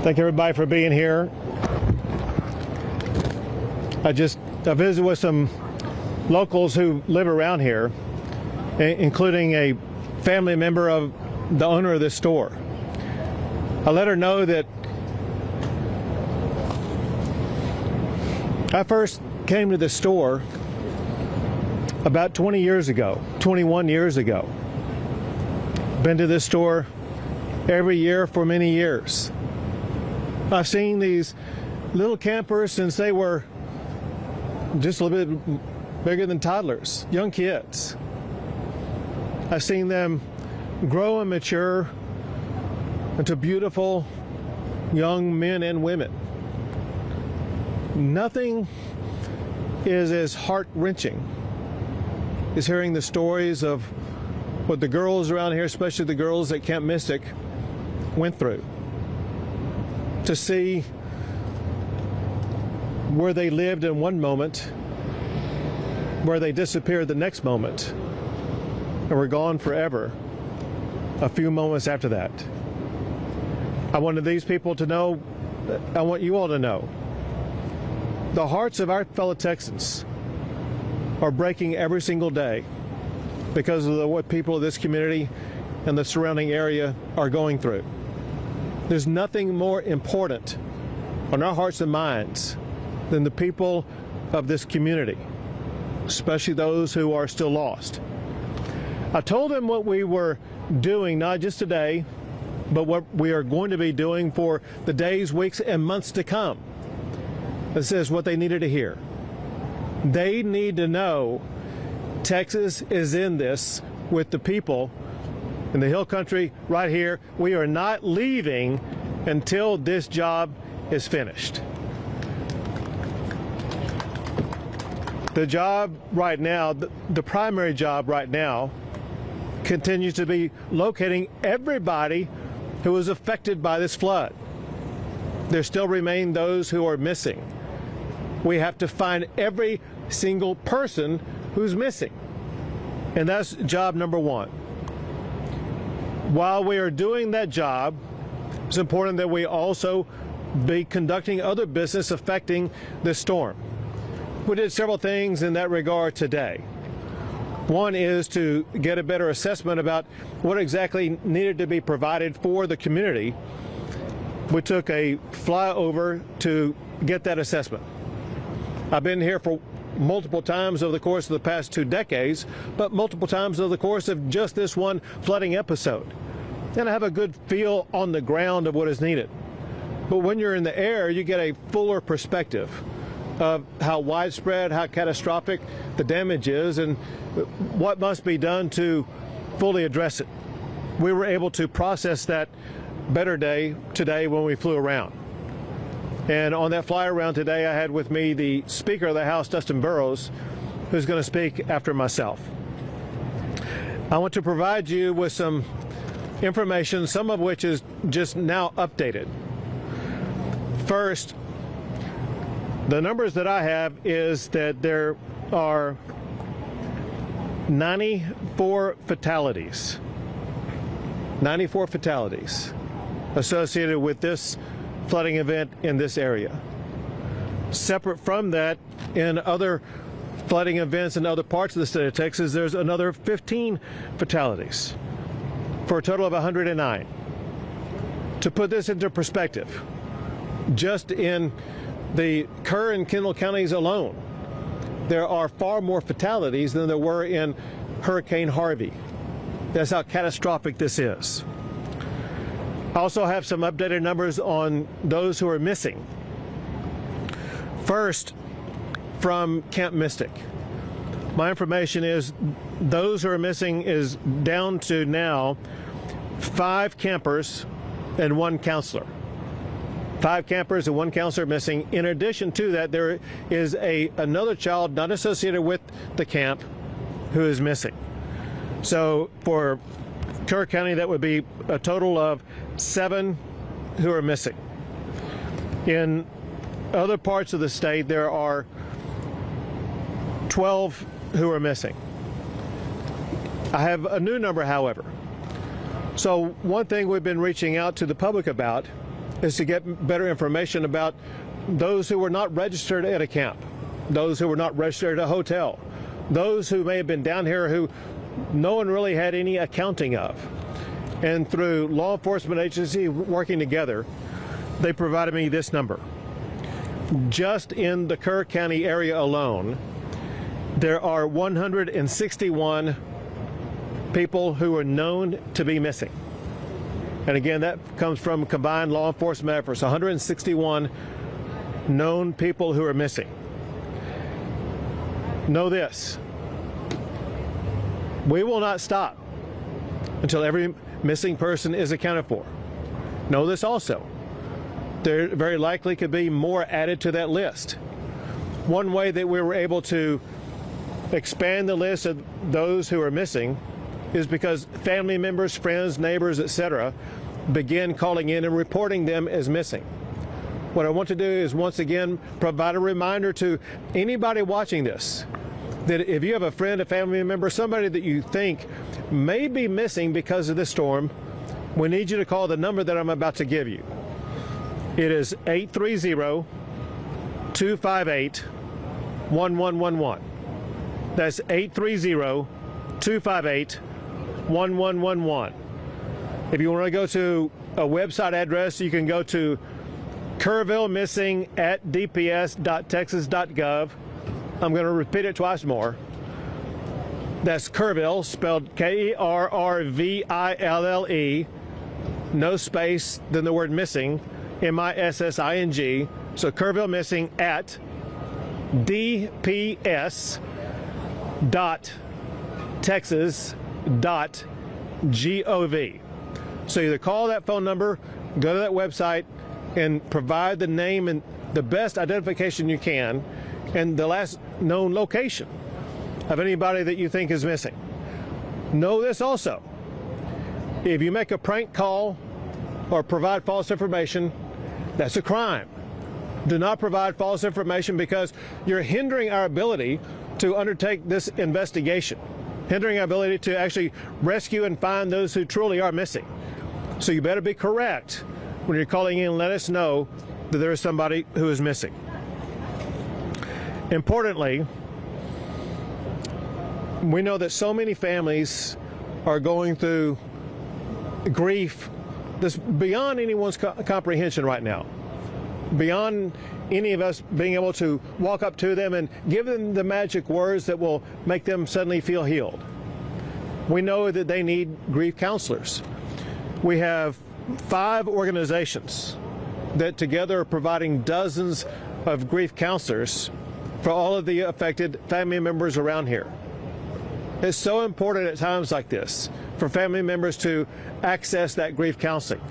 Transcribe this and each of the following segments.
Thank everybody for being here. I visited with some locals who live around here, including a family member of the owner of this store. I let her know that I first came to this store about 21 years ago. Been to this store every year for many years. I've seen these little campers since they were just a little bit bigger than toddlers, young kids. I've seen them grow and mature into beautiful young men and women. Nothing is as heart-wrenching as hearing the stories of what the girls around here, especially the girls at Camp Mystic, went through. To see where they lived in one moment, where they disappeared the next moment, and were gone forever a few moments after that. I wanted these people to know, I want you all to know, the hearts of our fellow Texans are breaking every single day because of what people of this community and the surrounding area are going through. There's nothing more important on our hearts and minds than the people of this community, especially those who are still lost. I told them what we were doing, not just today, but what we are going to be doing for the days, weeks, and months to come. This is what they needed to hear. They need to know Texas is in this with the people in the Hill Country right here. We are not leaving until this job is finished. The job right now, the primary job right now, continues to be locating everybody who was affected by this flood. There still remain those who are missing. We have to find every single person who's missing. And that's job number one. While we are doing that job, it's important that we also be conducting other business affecting this storm. We did several things in that regard today. One is to get a better assessment about what exactly needed to be provided for the community. We took a flyover to get that assessment. I've been here for multiple times over the course of the past 2 decades, but multiple times over the course of just this one flooding episode. And I have a good feel on the ground of what is needed. But when you're in the air, you get a fuller perspective of how widespread, how catastrophic the damage is, and what must be done to fully address it. We were able to process that better today when we flew around. And on that fly around today, I had with me the Speaker of the House, Dustin Burrows, who's going to speak after myself. I want to provide you with some information, some of which is just now updated. First, the numbers that I have is that there are 94 fatalities. 94 fatalities associated with this flooding event in this area. Separate from that, in other flooding events in other parts of the state of Texas, there's another 15 fatalities for a total of 109. To put this into perspective, just in the Kerr and Kendall counties alone, there are far more fatalities than there were in Hurricane Harvey. That's how catastrophic this is. I also have some updated numbers on those who are missing. First, from Camp Mystic. My information is those who are missing is down to now 5 campers and 1 counselor. 5 campers and 1 counselor missing. In addition to that, there is another child not associated with the camp who is missing. So for Kerr County, that would be a total of 7 who are missing. In other parts of the state, there are 12 who are missing. I have a new number, however. So one thing we've been reaching out to the public about is to get better information about those who were not registered at a camp, those who were not registered at a hotel, those who may have been down here who no one really had any accounting of. And through law enforcement agency working together, they provided me this number. Just in the Kerr County area alone, there are 161 people who are known to be missing. And again, that comes from combined law enforcement efforts, 161 known people who are missing. Know this, we will not stop until every missing person is accounted for. Know this also, there very likely could be more added to that list. One way that we were able to expand the list of those who are missing is because family members, friends, neighbors, etc. begin calling in and reporting them as missing. What I want to do is once again provide a reminder to anybody watching this that if you have a friend, a family member, somebody that you think may be missing because of this storm, we need you to call the number that I'm about to give you. It is 830-258-1111. That's 830-258-1111. If you want to go to a website address, you can go to kerrvillemissing@dps.texas.gov. I'm going to repeat it twice more. That's Kerrville, spelled Kerrville, no space, then the word missing, MISSING. So Kerrville Missing at dps.texas.gov. So either call that phone number, go to that website, and provide the name and the best identification you can and the last known location of anybody that you think is missing. Know this also, if you make a prank call or provide false information, that's a crime. Do not provide false information because you're hindering our ability to undertake this investigation, hindering our ability to actually rescue and find those who truly are missing. So you better be correct when you're calling in and let us know that there is somebody who is missing. Importantly, we know that so many families are going through grief that's beyond anyone's comprehension right now, beyond any of us being able to walk up to them and give them the magic words that will make them suddenly feel healed. We know that they need grief counselors. We have 5 organizations that together are providing dozens of grief counselors for all of the affected family members around here. It's so important at times like this for family members to access that grief counseling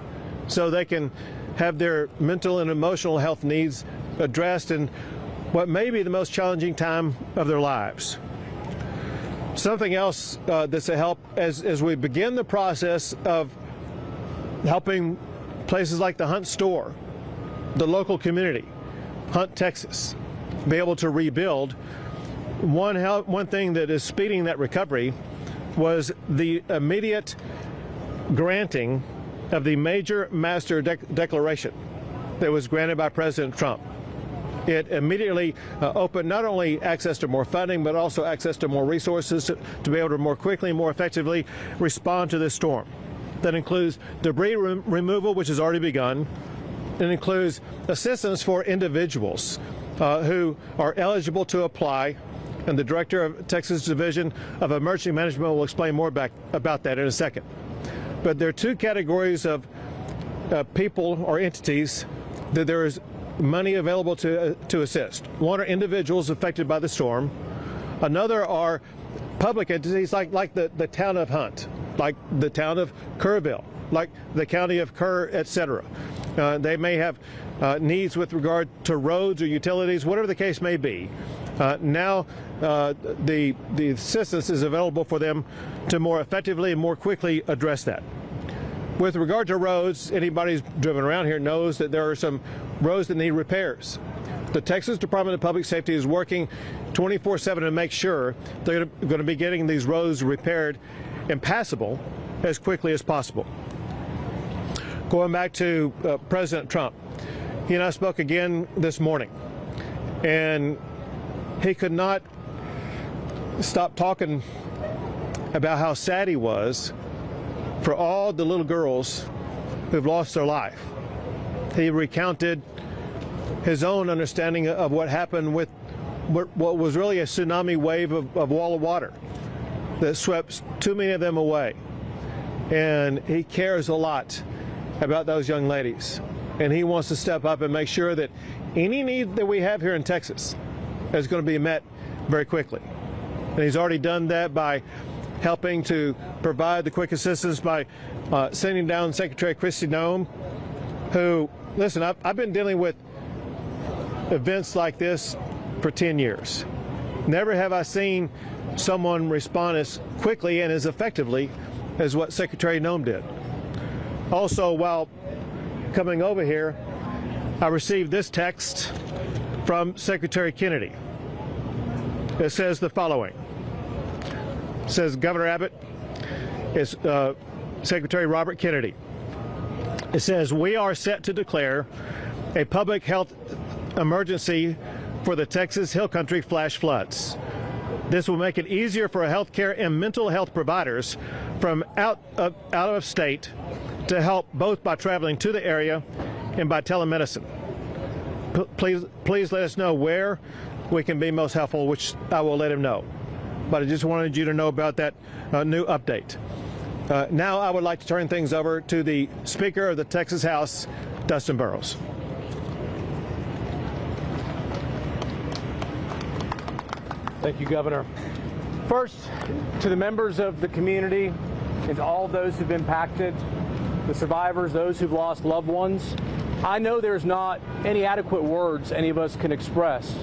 so they can have their mental and emotional health needs addressed in what may be the most challenging time of their lives. Something else that's a help as we begin the process of helping places like the Hunt store, the local community, Hunt, Texas, be able to rebuild. One thing that is speeding that recovery was the immediate granting of the major master declaration that was granted by President Trump. It immediately opened not only access to more funding, but also access to more resources to be able to more quickly and more effectively respond to this storm. That includes debris removal, which has already begun. It includes assistance for individuals who are eligible to apply, and the Director of Texas Division of Emergency Management will explain more about that in a second. But there are 2 categories of people or entities that there is money available to assist. One are individuals affected by the storm. Another are public entities like the town of Hunt, like the town of Kerrville, like the county of Kerr, etc. They may have needs with regard to roads or utilities, whatever the case may be. Now the assistance is available for them to more effectively and more quickly address that. With regard to roads, anybody who's driven around here knows that there are some roads that need repairs. The Texas Department of Public Safety is working 24/7 to make sure they're going to be getting these roads repaired and passable as quickly as possible. Going back to President Trump, he and I spoke again this morning, and he could not stop talking about how sad he was for all the little girls who've lost their life. He recounted his own understanding of what happened with what was really a tsunami wave of wall of water that swept too many of them away. And he cares a lot about those young ladies. And he wants to step up and make sure that any need that we have here in Texas is going to be met very quickly. And he's already done that by helping to provide the quick assistance by sending down Secretary Kristi Noem, who, listen, I've been dealing with events like this for 10 years. Never have I seen someone respond as quickly and as effectively as what Secretary Noem did. Also, while coming over here, I received this text from Secretary Kennedy. It says the following. It says, Governor Abbott is Secretary Robert Kennedy. It says, we are set to declare a public health emergency for the Texas Hill Country flash floods. This will make it easier for healthcare and mental health providers from out of state to help both by traveling to the area and by telemedicine. Please let us know where we can be most helpful, which I will let him know. But I just wanted you to know about that new update. Now I would like to turn things over to the Speaker of the Texas House, Dustin Burrows. Thank you, Governor. First, to the members of the community and to all those who've been impacted, the survivors, those who've lost loved ones, I know there's not any adequate words any of us can express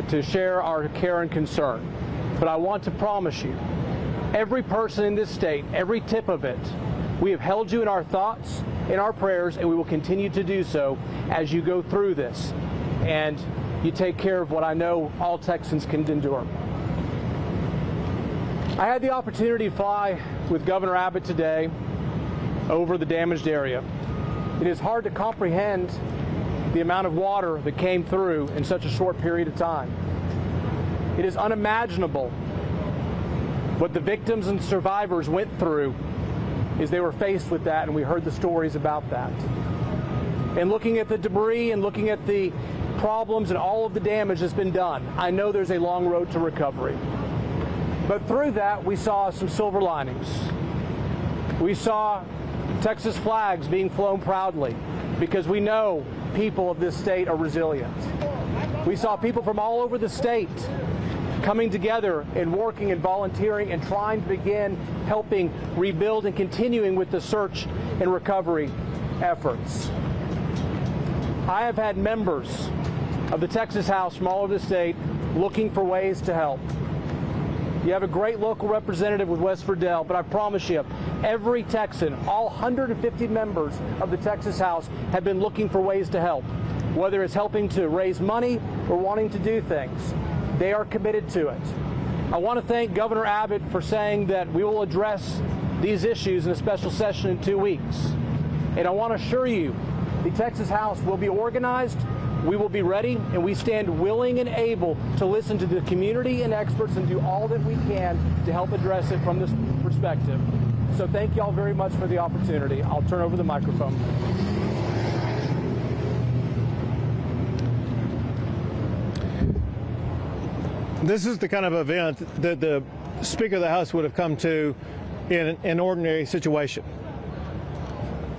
to share our care and concern. But I want to promise you, every person in this state, every tip of it, we have held you in our thoughts, in our prayers, and we will continue to do so as you go through this. And you take care of what I know all Texans can endure. I had the opportunity to fly with Governor Abbott today over the damaged area. It is hard to comprehend the amount of water that came through in such a short period of time. It is unimaginable what the victims and survivors went through as they were faced with that, and we heard the stories about that. And looking at the debris and looking at the problems and all of the damage that's been done, I know there's a long road to recovery. But through that, we saw some silver linings. We saw Texas flags being flown proudly because we know people of this state are resilient. We saw people from all over the state coming together and working and volunteering and trying to begin helping rebuild and continuing with the search and recovery efforts. I have had members of the Texas House from all over the state looking for ways to help. You have a great local representative with West Verdell, but I promise you, every Texan, all 150 members of the Texas House have been looking for ways to help, whether it's helping to raise money or wanting to do things. They are committed to it. I want to thank Governor Abbott for saying that we will address these issues in a special session in 2 weeks. And I want to assure you, the Texas House will be organized, we will be ready, and we stand willing and able to listen to the community and experts and do all that we can to help address it from this perspective. So thank you all very much for the opportunity. I'll turn over the microphone. This is the kind of event that the Speaker of the House would have come to in an ordinary situation.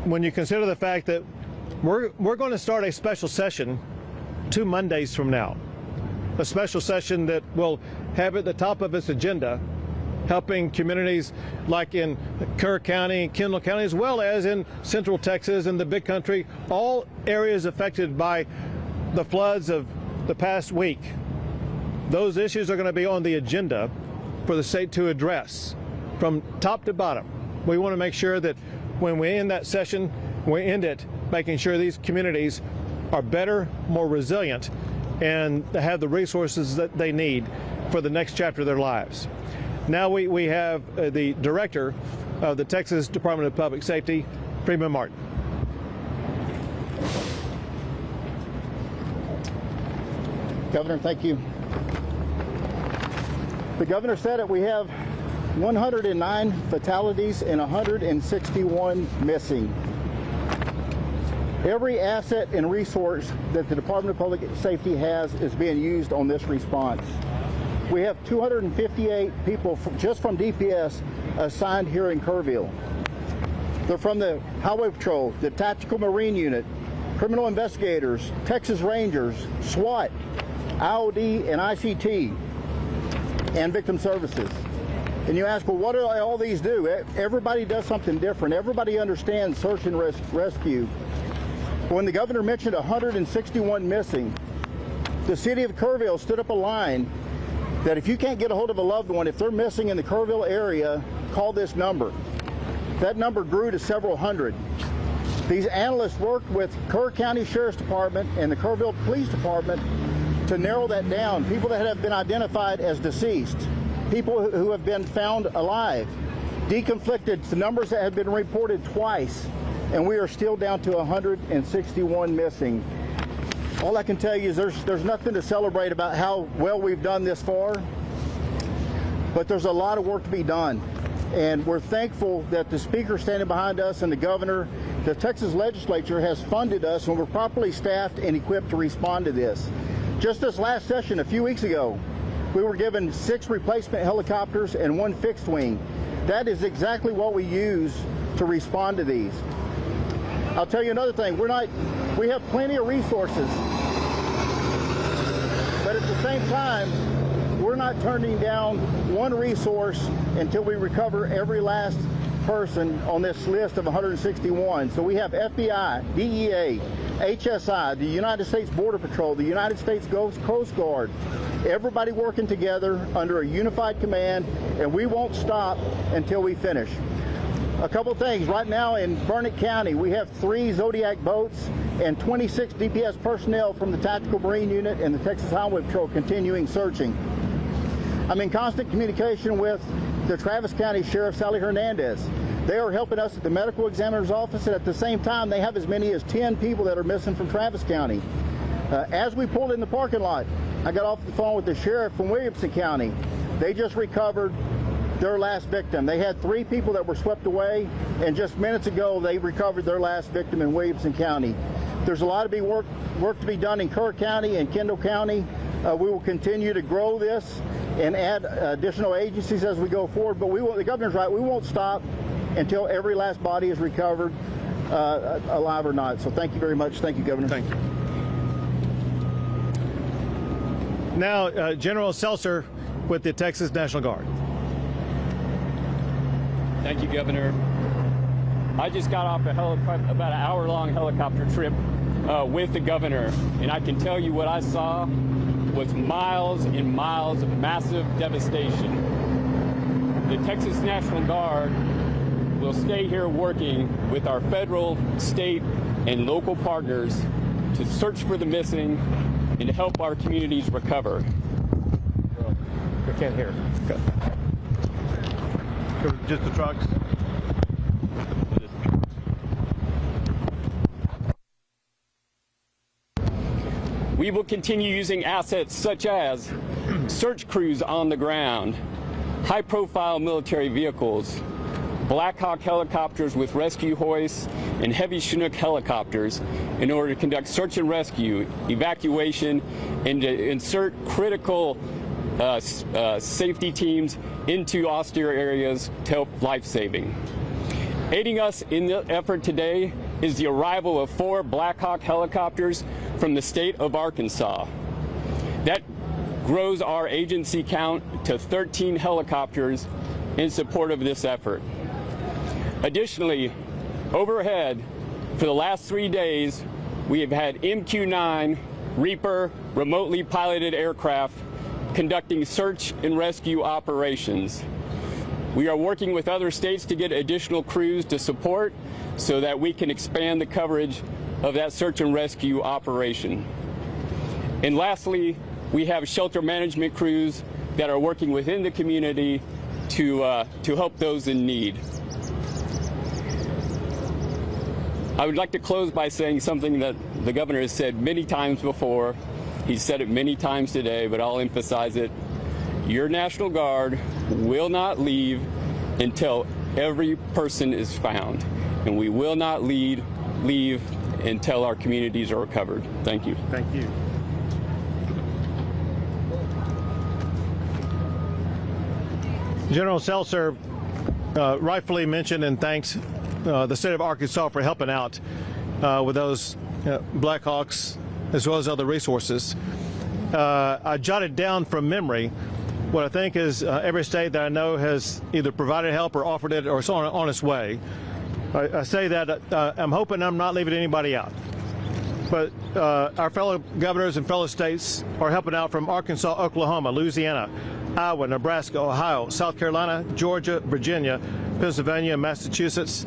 When you consider the fact that we're going to start a special session 2 Mondays from now, a special session that will have at the top of its agenda helping communities like in Kerr County and Kendall County, as well as in Central Texas and the Big Country, all areas affected by the floods of the past week. Those issues are going to be on the agenda for the state to address from top to bottom. We want to make sure that when we end that session, we end it making sure these communities are better, more resilient, and have the resources that they need for the next chapter of their lives. Now we have the director of the Texas Department of Public Safety, Freeman Martin. Governor, thank you. The governor said it. We have 109 fatalities and 161 missing. Every asset and resource that the Department of Public Safety has is being used on this response. We have 258 people just from DPS assigned here in Kerrville. They're from the Highway Patrol, the Tactical Marine Unit, criminal investigators, Texas Rangers, SWAT, IOD and ICT, and victim services. And you ask, well, what do all these do? Everybody does something different. Everybody understands search and rescue. When the governor mentioned 161 missing, the city of Kerrville stood up a line that if you can't get a hold of a loved one, if they're missing in the Kerrville area, call this number. That number grew to several hundred. These analysts worked with Kerr County Sheriff's Department and the Kerrville Police Department to narrow that down. People that have been identified as deceased, people who have been found alive, deconflicted, the numbers that have been reported twice, and we are still down to 161 missing. All I can tell you is there's nothing to celebrate about how well we've done this far, but there's a lot of work to be done. And we're thankful that the speaker standing behind us and the governor, the Texas legislature has funded us, and we're properly staffed and equipped to respond to this. Just this last session, a few weeks ago, we were given 6 replacement helicopters and 1 fixed wing. That is exactly what we use to respond to these. I'll tell you another thing, we have plenty of resources, but at the same time, we're not turning down one resource until we recover every last person on this list of 161. So we have FBI, DEA, HSI, the United States Border Patrol, the United States Coast Guard, everybody working together under a unified command, and we won't stop until we finish. A couple things. Right now in Burnett County, we have 3 Zodiac boats and 26 DPS personnel from the Tactical Marine Unit and the Texas Highway Patrol continuing searching. I'm in constant communication with the Travis County Sheriff, Sally Hernandez. They are helping us at the medical examiner's office, and at the same time, they have as many as 10 people that are missing from Travis County. As we pulled in the parking lot, I got off the phone with the sheriff from Williamson County. They just recovered their last victim. They had 3 people that were swept away, and just minutes ago, they recovered their last victim in Williamson County. There's a lot of work to be done in Kerr County and Kendall County. We will continue to grow this and add additional agencies as we go forward, but the governor's right, we won't stop until every last body is recovered, alive or not. So thank you very much. Thank you, Governor. Thank you. Now, General Seltzer with the Texas National Guard. Thank you, Governor. I just got off about an hour-long helicopter trip with the governor, and I can tell you what I saw was miles and miles of massive devastation. The Texas National Guard will stay here working with our federal, state, and local partners to search for the missing and to help our communities recover. We can't hear. Okay. Just the trucks? We will continue using assets such as search crews on the ground, high-profile military vehicles, Black Hawk helicopters with rescue hoists, and heavy Chinook helicopters in order to conduct search and rescue, evacuation, and to insert critical safety teams into austere areas to help life-saving. Aiding us in the effort today is the arrival of 4 Black Hawk helicopters from the state of Arkansas. That grows our agency count to 13 helicopters in support of this effort. Additionally, overhead, for the last 3 days, we have had MQ-9 Reaper remotely piloted aircraft conducting search and rescue operations. We are working with other states to get additional crews to support so that we can expand the coverage of that search and rescue operation. And lastly, we have shelter management crews that are working within the community to help those in need. I would like to close by saying something that the governor has said many times before. He's said it many times today, but I'll emphasize it. Your National Guard will not leave until every person is found, and we will not leave until our communities are recovered. Thank you. Thank you. General Seltzer rightfully mentioned and thanks the state of Arkansas for helping out with those Blackhawks as well as other resources. I jotted down from memory what I think is every state that I know has either provided help or offered it or is on its way. I say that I'm hoping I'm not leaving anybody out. But our fellow governors and fellow states are helping out from Arkansas, Oklahoma, Louisiana, Iowa, Nebraska, Ohio, South Carolina, Georgia, Virginia, Pennsylvania, Massachusetts,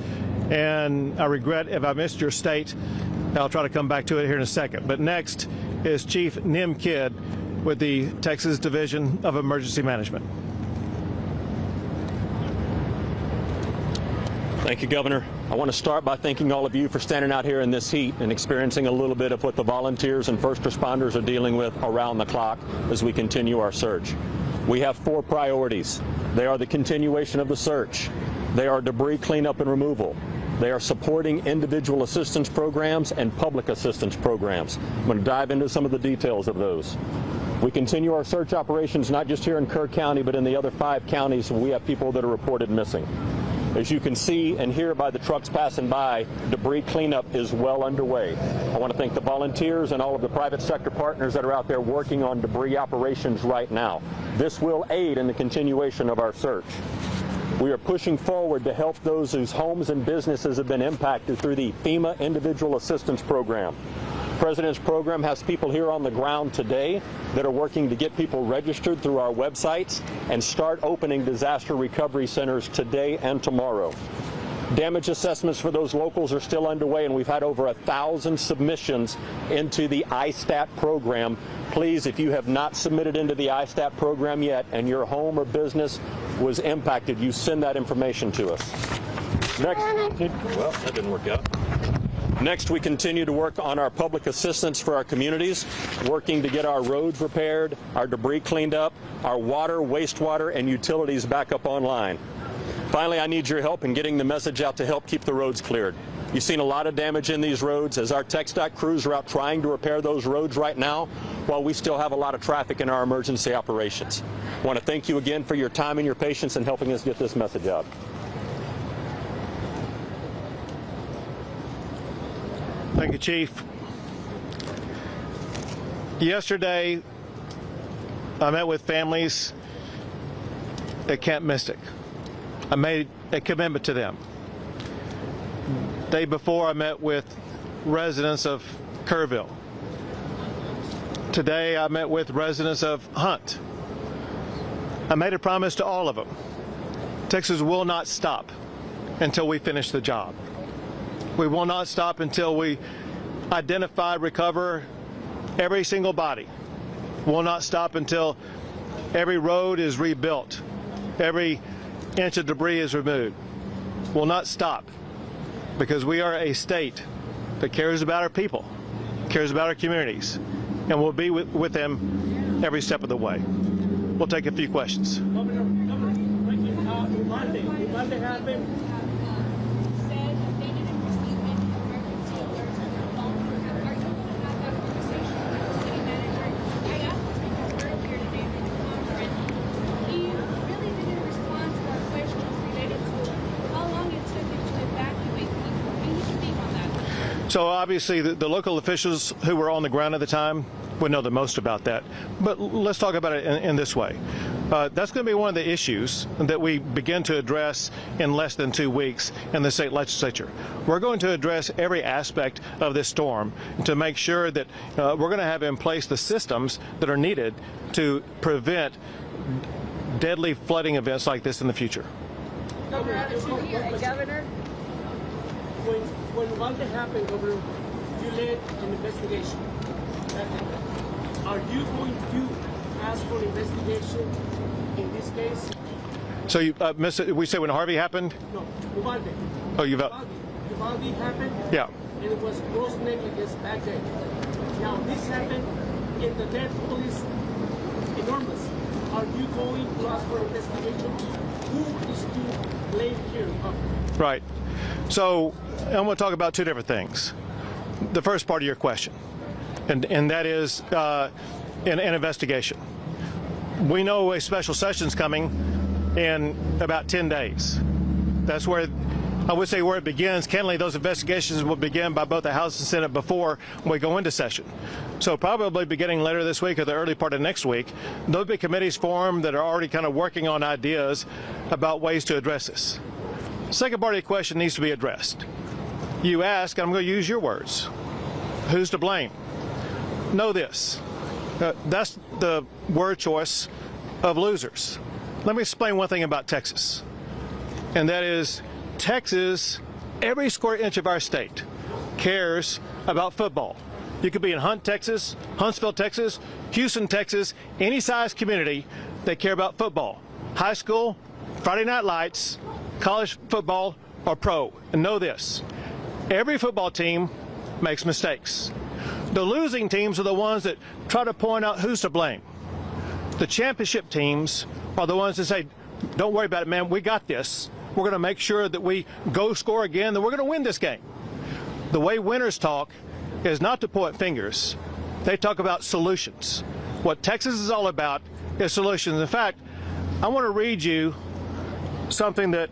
and I regret if I missed your state. I'll try to come back to it here in a second. But next is Chief Nim Kidd with the Texas Division of Emergency Management. Thank you, Governor. I want to start by thanking all of you for standing out here in this heat and experiencing a little bit of what the volunteers and first responders are dealing with around the clock as we continue our search. We have 4 priorities. They are the continuation of the search. They are debris cleanup and removal. They are supporting individual assistance programs and public assistance programs. I'm going to dive into some of the details of those. We continue our search operations not just here in Kerr County, but in the other 5 counties where we have people that are reported missing. As you can see and hear by the trucks passing by, debris cleanup is well underway. I want to thank the volunteers and all of the private sector partners that are out there working on debris operations right now. This will aid in the continuation of our search. We are pushing forward to help those whose homes and businesses have been impacted through the FEMA Individual Assistance Program. The President's program has people here on the ground today that are working to get people registered through our websites and start opening disaster recovery centers today and tomorrow. Damage assessments for those locals are still underway, and we've had over 1,000 submissions into the ISTAT program. Please, if you have not submitted into the ISTAT program yet and your home or business was impacted, you send that information to us. Next, well, that didn't work out. Next, we continue to work on our public assistance for our communities, working to get our roads repaired, our debris cleaned up, our water, wastewater, and utilities back up online. Finally, I need your help in getting the message out to help keep the roads cleared. You've seen a lot of damage in these roads as our TxDOT crews are out trying to repair those roads right now while we still have a lot of traffic in our emergency operations. I want to thank you again for your time and your patience in helping us get this message out. Thank you, Chief. Yesterday, I met with families at Camp Mystic. I made a commitment to them. The day before, I met with residents of Kerrville. Today, I met with residents of Hunt. I made a promise to all of them. Texas will not stop until we finish the job. We will not stop until we identify, recover every single body. We will not stop until every road is rebuilt, every inch of debris is removed. We will not stop because we are a state that cares about our people, cares about our communities, and we'll be with them every step of the way. We'll take a few questions. Governor, thank you. Monday happened. So obviously the local officials who were on the ground at the time would know the most about that. But let's talk about it in this way. That's going to be one of the issues that we begin to address in less than 2 weeks in the state legislature. We're going to address every aspect of this storm to make sure that we're going to have in place the systems that are needed to prevent deadly flooding events like this in the future. Governor, when Monday happened, Governor, you led an investigation. Are you going to ask for investigation in this case? So you, we say when Harvey happened? No, Uvalde. Oh, Uvalde happened? Yeah. and it was gross negligence back then. Now this happened, and the death toll is enormous. Are you going to ask for investigation? Who is to blame here? Right. So I'm going to talk about two different things. The first part of your question, and that is an investigation. We know a special session's coming in about 10 days. That's where, I would say, where it begins. Candidly, those investigations will begin by both the House and Senate before we go into session. So probably beginning later this week or the early part of next week, there'll be committees formed that are already kind of working on ideas about ways to address this. Second part of the question needs to be addressed. You ask, I'm going to use your words, who's to blame? Know this. That's the word choice of losers. Let me explain one thing about Texas, and that is Texas, every square inch of our state, cares about football. You could be in Hunt, Texas, Huntsville, Texas, Houston, Texas, any size community, they care about football. High school, Friday night lights, college football, or pro. And know this, every football team makes mistakes. The losing teams are the ones that try to point out who's to blame. The championship teams are the ones that say, don't worry about it, man, we got this. We're going to make sure that we go score again, that we're going to win this game. The way winners talk is not to point fingers. They talk about solutions. What Texas is all about is solutions. In fact, I want to read you something that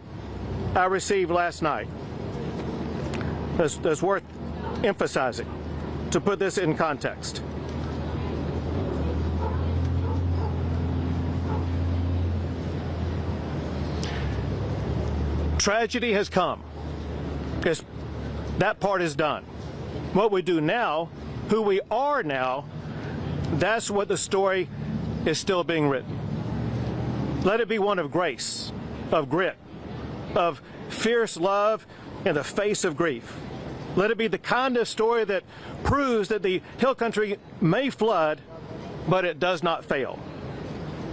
I received last night that's worth emphasizing to put this in context. Tragedy has come. That part is done. What we do now, who we are now, that's what the story is still being written. Let it be one of grace, of grit, of fierce love in the face of grief. Let it be the kind of story that proves that the hill country may flood, but it does not fail.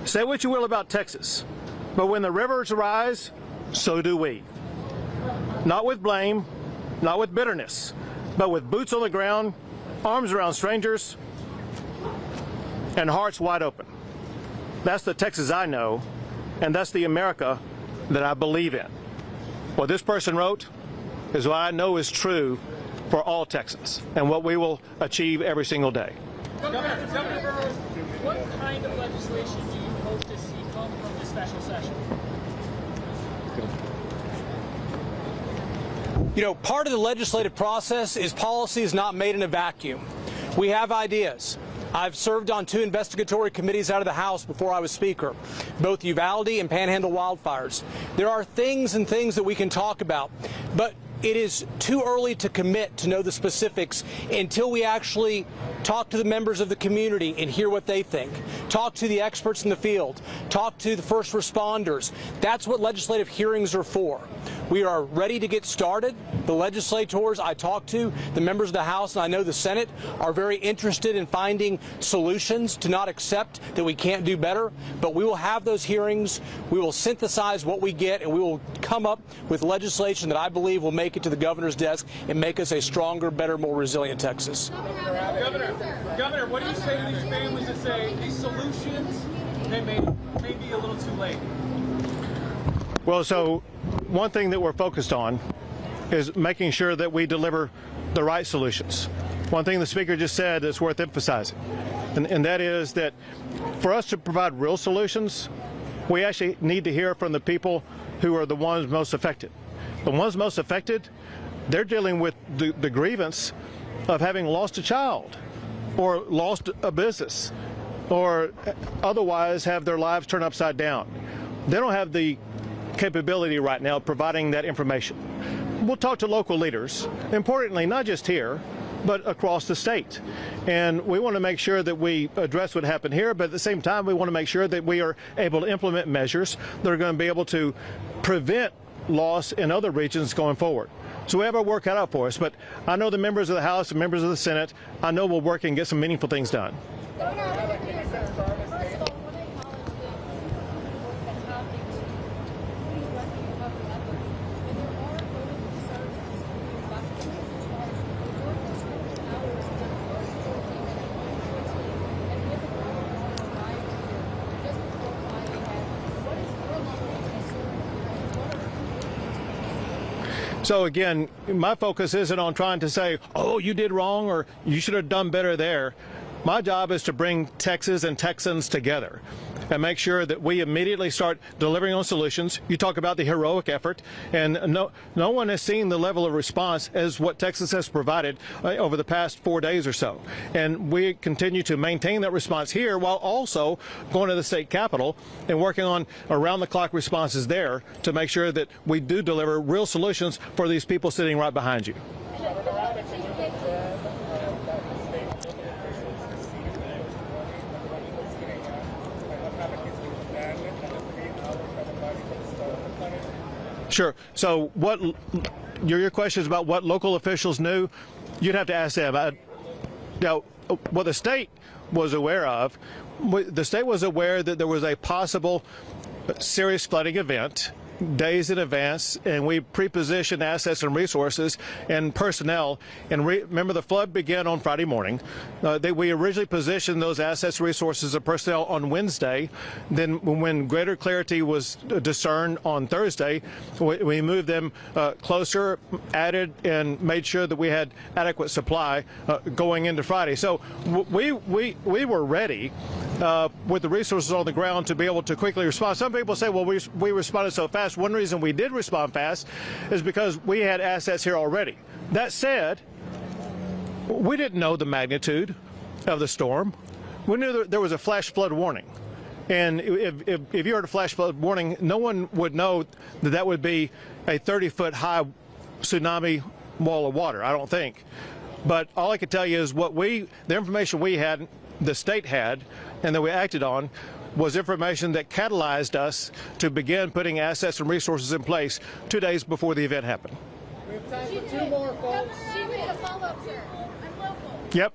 Say what you will about Texas, but when the rivers rise, so do we. Not with blame, not with bitterness, but with boots on the ground, arms around strangers, and hearts wide open. That's the Texas I know, and that's the America that I believe in. What this person wrote is what I know is true for all Texans, and what we will achieve every single day. Governor, what kind of legislation do you hope to see come from this special session? You know, part of the legislative process is policy is not made in a vacuum. We have ideas. I've served on 2 investigatory committees out of the House before I was Speaker, both Uvalde and Panhandle wildfires. There are things that we can talk about, but it is too early to commit to know the specifics until we actually talk to the members of the community and hear what they think. Talk to the experts in the field. Talk to the first responders. That's what legislative hearings are for. We are ready to get started. The legislators I talk to, the members of the House, and I know the Senate, are very interested in finding solutions, to not accept that we can't do better. But we will have those hearings. We will synthesize what we get, and we will come up with legislation that I believe will make it to the governor's desk and make us a stronger, better, more resilient Texas. Governor, what do you say to these families that say these solutions may be a little too late? Well, so one thing that we're focused on is making sure that we deliver the right solutions. One thing the Speaker just said that's worth emphasizing, and that is that for us to provide real solutions, we actually need to hear from the people who are the ones most affected. The ones most affected, they're dealing with the grievance of having lost a child or lost a business or otherwise have their lives turned upside down. They don't have the capability right now of providing that information. We'll talk to local leaders, importantly, not just here, but across the state. And we want to make sure that we address what happened here, but at the same time, we want to make sure that we are able to implement measures that are going to be able to prevent loss in other regions going forward. So we have our work cut out for us, but I know the members of the House and members of the Senate, I know we'll work and get some meaningful things done. So again, my focus isn't on trying to say, oh, you did wrong or you should have done better there. My job is to bring Texas and Texans together and make sure that we immediately start delivering on solutions. You talk about the heroic effort, and no one has seen the level of response as what Texas has provided over the past 4 days or so. And we continue to maintain that response here while also going to the state capitol and working on around-the-clock responses there to make sure that we do deliver real solutions for these people sitting right behind you. Sure. So what your question is about what local officials knew, you'd have to ask them. Now, what the state was aware of, the state was aware that there was a possible serious flooding event days in advance, and we pre-positioned assets and resources and personnel. And remember, the flood began on Friday morning. We originally positioned those assets, resources, and personnel on Wednesday. Then when greater clarity was discerned on Thursday, we moved them closer, added, and made sure that we had adequate supply going into Friday. So we were ready with the resources on the ground to be able to quickly respond. Some people say, well, we responded so fast. One reason we did respond fast is because we had assets here already. That said, we didn't know the magnitude of the storm. We knew that there was a flash flood warning. And if you heard a flash flood warning, no one would know that that would be a 30-foot high tsunami wall of water, I don't think. But all I can tell you is the information we had, the state had, and that we acted on, was information that catalyzed us to begin putting assets and resources in place 2 days before the event happened. We have time for 2 more, folks. She made a follow-up, sir. I'm local. Yep.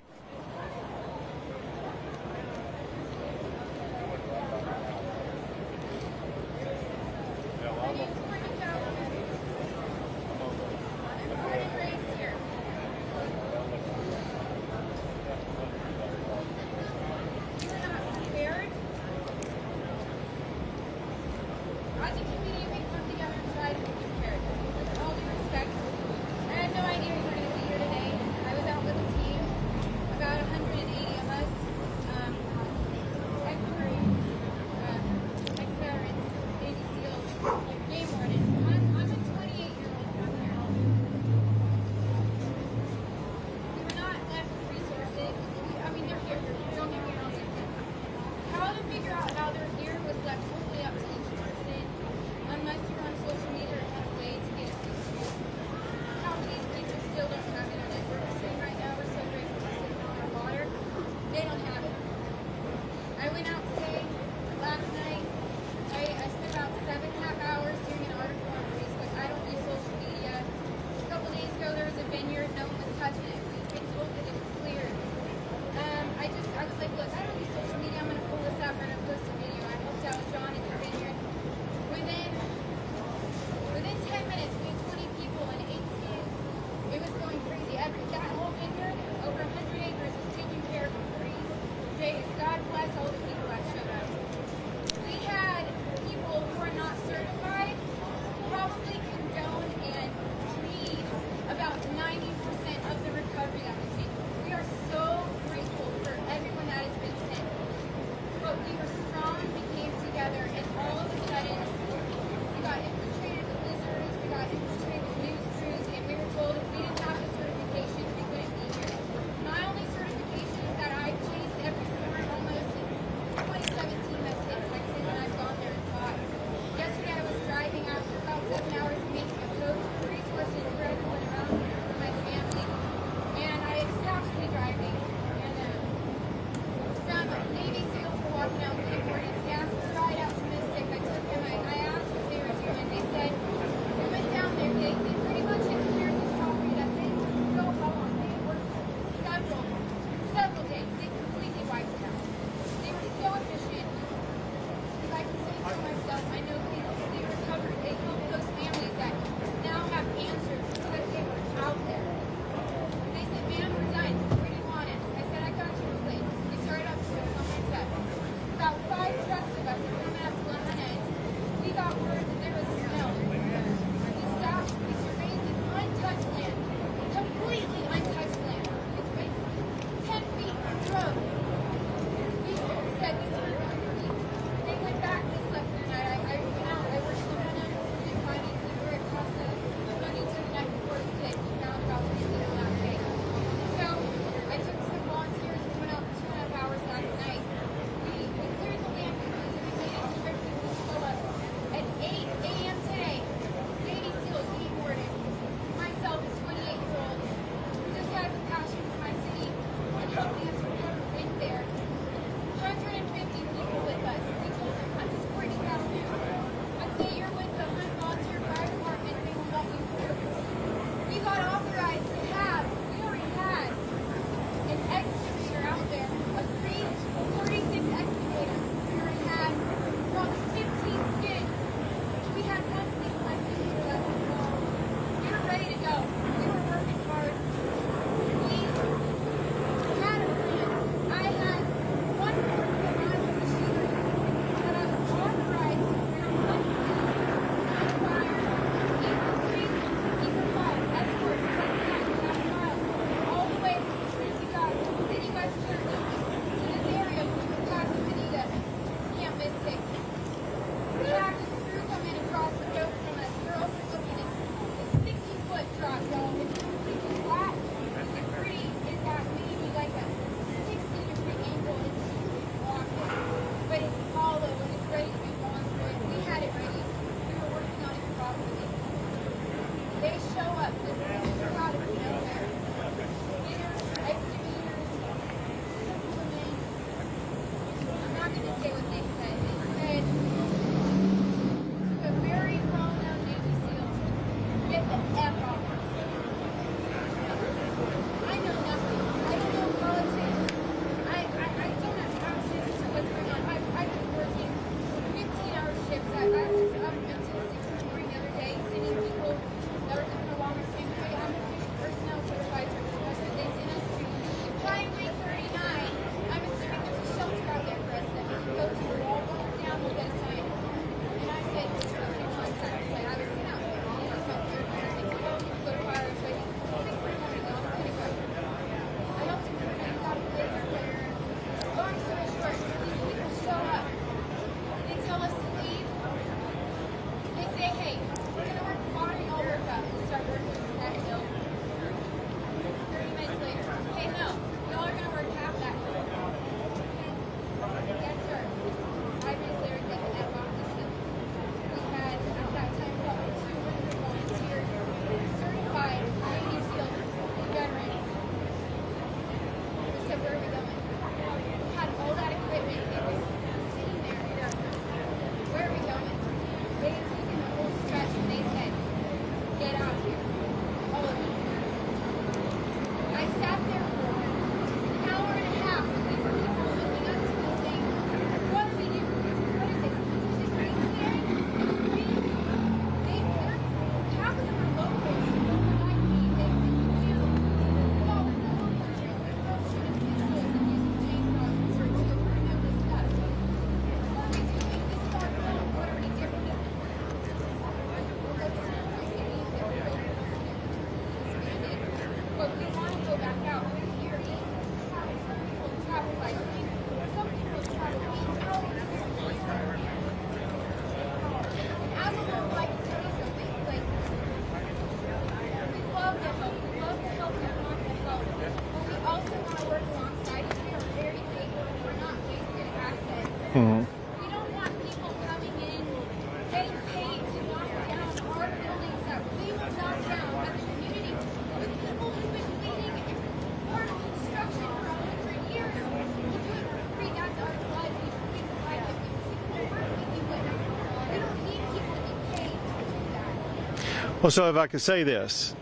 Well, so if I could say this.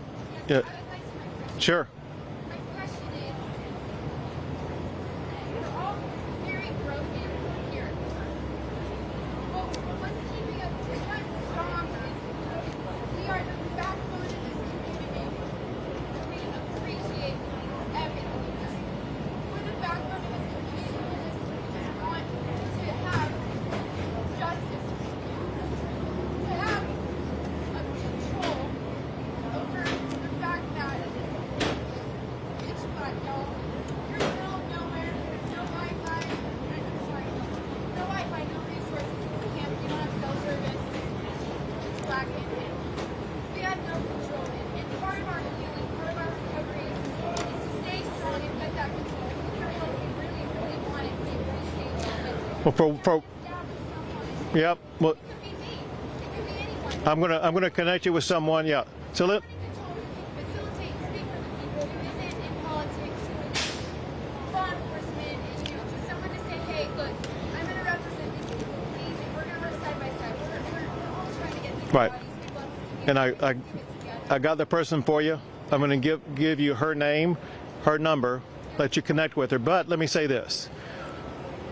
Yeah. Sure. My question is, we're all very broken here. Well, what's keeping us, what's strong is we are the backbone of this community. We appreciate everything. We're the backbone of this community. We just want to have justice, to have a control over the fact that it's fun, y'all. You're in the middle of nowhere, there's no Wi-Fi, no Wi-Fi, no resources. You don't have cell service. It's lacking. We have no control. And part of our healing, part of our recovery is to stay strong and get that control. We really, really want it. We appreciate it. Well, yep. Well, It could be me. It could be anyone. I'm gonna connect you with someone. Yeah. So let. Facilitate, speak for the people who isn't in politics, who is law enforcement, and just someone to say, hey, look, I'm going to represent these people, please, and we're going to work side by side. We're all trying to get these Right. bodies. We love this community. And Let's do it together. I got the person for you. I'm going to give you her name, her number, let you connect with her. But let me say this.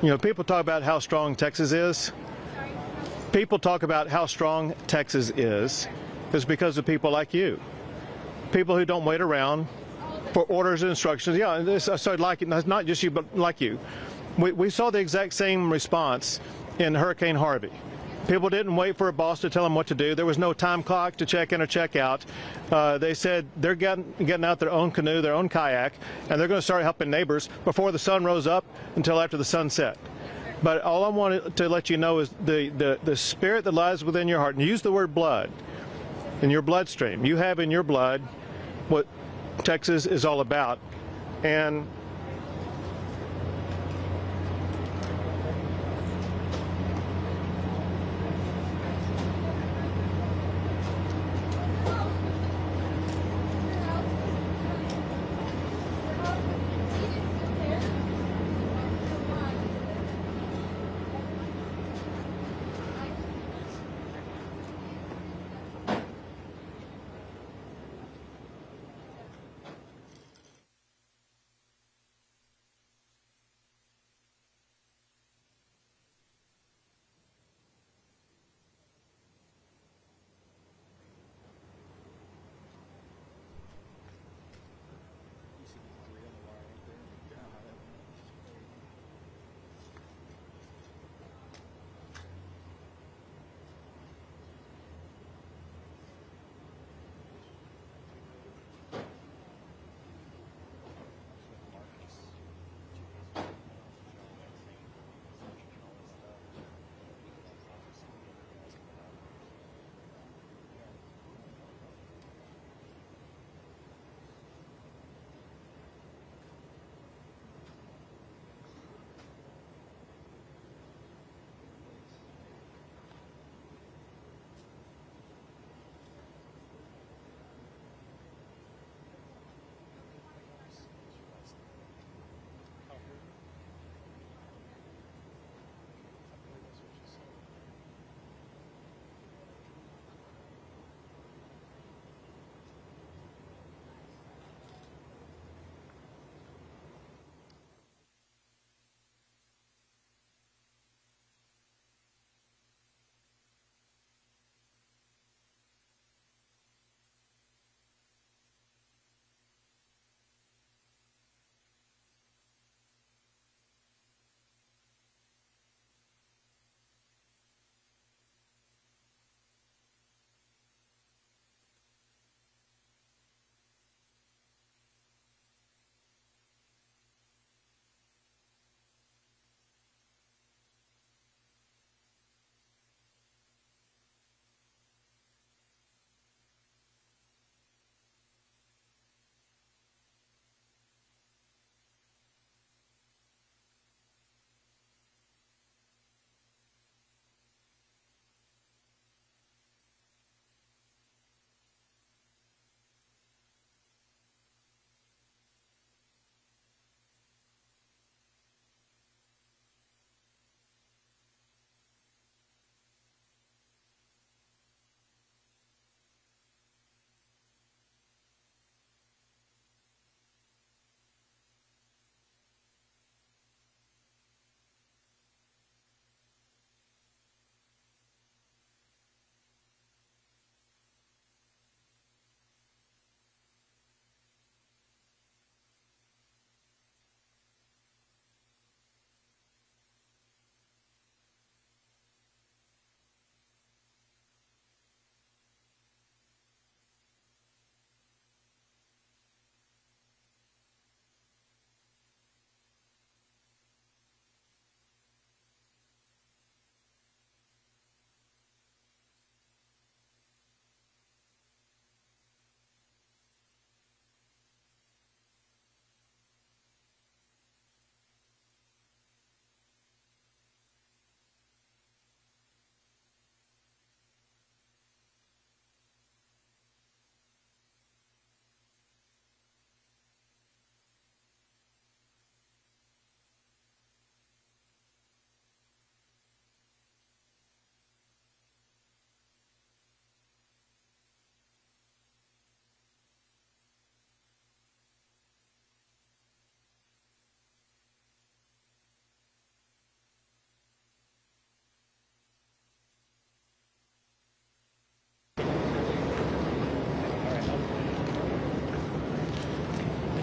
You know, people talk about how strong Texas is. People talk about how strong Texas is because of people like you. People who don't wait around for orders and instructions. Yeah, and this, so like, not just you, but like you. We saw the exact same response in Hurricane Harvey. People didn't wait for a boss to tell them what to do. There was no time clock to check in or check out. They said they're getting out their own canoe, their own kayak, and they're going to start helping neighbors before the sun rose up until after the sun set. But all I wanted to let you know is the spirit that lies within your heart, and use the word blood, in your bloodstream. You have in your blood what Texas is all about. And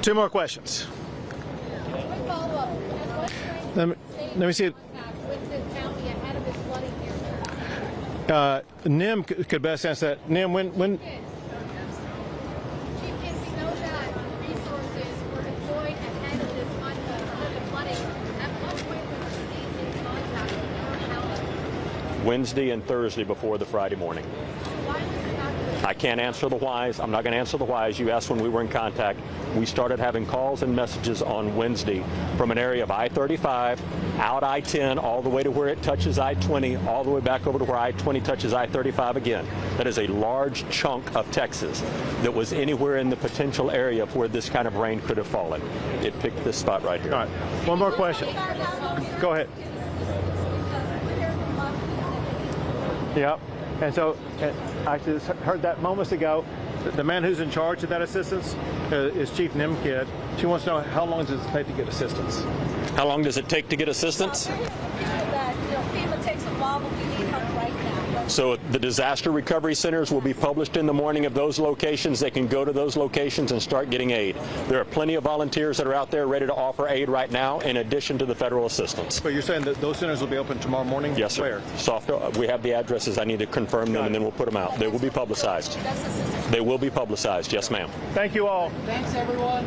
Two more questions. Quick follow-up. At what point Let me see. with the county ahead of this flooding here, sir? Nim could best answer that. Nim, when Chief, we know that resources were deployed ahead of this flooding. At what point was the state in contact with Kerr County? Wednesday and Thursday before the Friday morning. Why was it not good? I can't answer the whys. I'm not going to answer the whys. You asked when we were in contact. We started having calls and messages on Wednesday from an area of I-35, out I-10, all the way to where it touches I-20, all the way back over to where I-20 touches I-35 again. That is a large chunk of Texas that was anywhere in the potential area of where this kind of rain could have fallen. It picked this spot right here. All right. One more question. Go ahead. Yep. And so, I just heard that moments ago. The man who's in charge of that assistance is Chief Nimkid. She wants to know how long does it take to get assistance? How long does it take to get assistance? That, FEMA takes a while, but we need help right now. So the disaster recovery centers will be published in the morning of those locations. They can go to those locations and start getting aid. There are plenty of volunteers that are out there ready to offer aid right now, in addition to the federal assistance. But you're saying that those centers will be open tomorrow morning? Yes, sir. Where? We have the addresses. I need to confirm them, and then we'll put them out. They will be publicized. They will be publicized. Yes, ma'am. Thank you all. Thanks, everyone.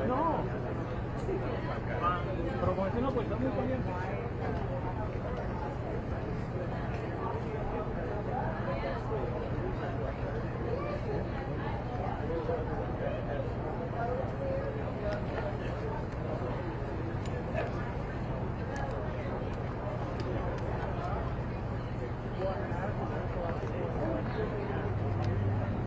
No. Pero con ese no, pues está muy caliente.